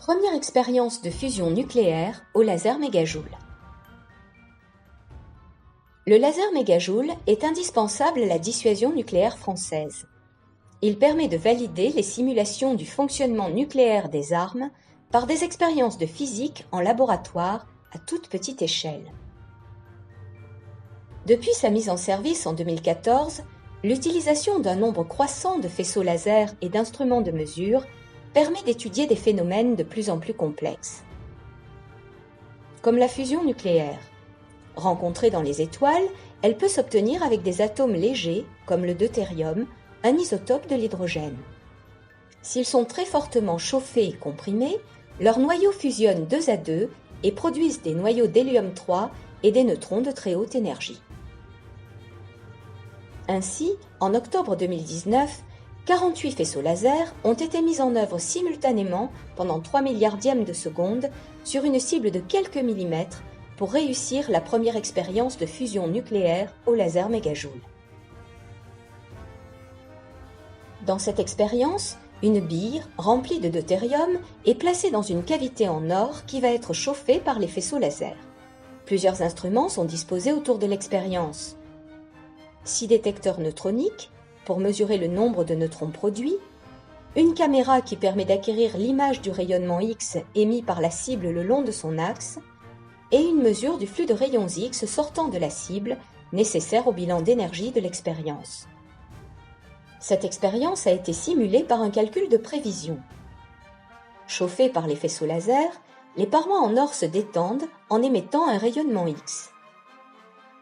Première expérience de fusion nucléaire au laser mégajoule. Le laser mégajoule est indispensable à la dissuasion nucléaire française. Il permet de valider les simulations du fonctionnement nucléaire des armes par des expériences de physique en laboratoire à toute petite échelle. Depuis sa mise en service en 2014, l'utilisation d'un nombre croissant de faisceaux laser et d'instruments de mesure permet d'étudier des phénomènes de plus en plus complexes. Comme la fusion nucléaire. Rencontrée dans les étoiles, elle peut s'obtenir avec des atomes légers, comme le deutérium, un isotope de l'hydrogène. S'ils sont très fortement chauffés et comprimés, leurs noyaux fusionnent 2 à 2 et produisent des noyaux d'hélium-3 et des neutrons de très haute énergie. Ainsi, en octobre 2019, 48 faisceaux laser ont été mis en œuvre simultanément pendant 3 milliardièmes de seconde sur une cible de quelques millimètres pour réussir la première expérience de fusion nucléaire au laser mégajoule. Dans cette expérience, une bille remplie de deutérium est placée dans une cavité en or qui va être chauffée par les faisceaux laser. Plusieurs instruments sont disposés autour de l'expérience. 6 détecteurs neutroniques pour mesurer le nombre de neutrons produits, une caméra qui permet d'acquérir l'image du rayonnement X émis par la cible le long de son axe, et une mesure du flux de rayons X sortant de la cible, nécessaire au bilan d'énergie de l'expérience. Cette expérience a été simulée par un calcul de prévision. Chauffées par les faisceaux laser, les parois en or se détendent en émettant un rayonnement X.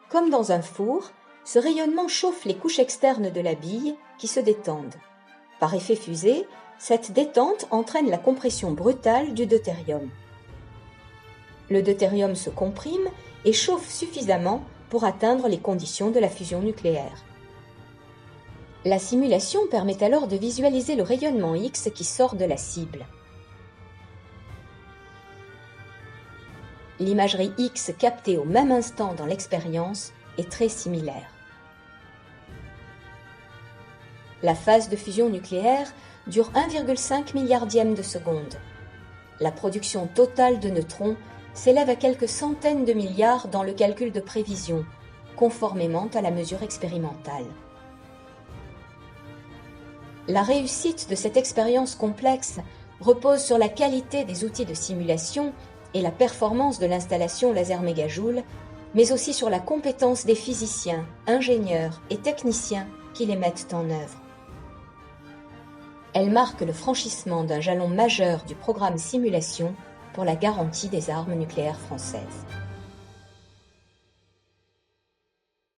Comme dans un four, ce rayonnement chauffe les couches externes de la bille qui se détendent. Par effet fusée, cette détente entraîne la compression brutale du deutérium. Le deutérium se comprime et chauffe suffisamment pour atteindre les conditions de la fusion nucléaire. La simulation permet alors de visualiser le rayonnement X qui sort de la cible. L'imagerie X captée au même instant dans l'expérience est très similaire. La phase de fusion nucléaire dure 1,5 milliardième de seconde. La production totale de neutrons s'élève à quelques centaines de milliards dans le calcul de prévision, conformément à la mesure expérimentale. La réussite de cette expérience complexe repose sur la qualité des outils de simulation et la performance de l'installation laser mégajoule, mais aussi sur la compétence des physiciens, ingénieurs et techniciens qui les mettent en œuvre. Elle marque le franchissement d'un jalon majeur du programme simulation pour la garantie des armes nucléaires françaises.